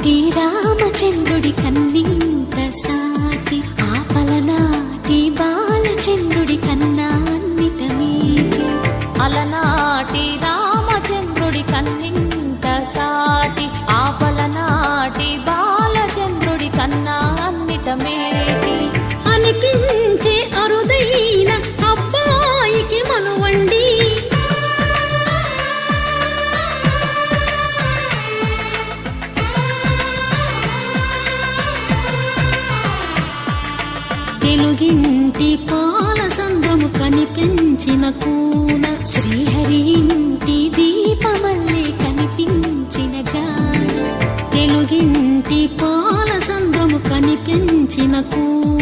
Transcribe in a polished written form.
అలనాటి రామచంద్రుడి కన్నింత సాటి ఆపలనాటి బాలచంద్రుడి కన్నా అన్నిట మీటి. అలనాటి రామచంద్రుడి కన్నింత సాటి ఆపలనాటి బాలచంద్రుడి కన్నా అన్నిట మేటి. అనిపించే అరుదైన అబ్బాయికి మనువండి, తెలుగింటి పాల సంద్రము కనిపించిన కూన, శ్రీహరి ఇంటి దీపమల్లే కనిపించిన జాన. తెలుగింటి పాల సంద్రము కనిపించిన కూన,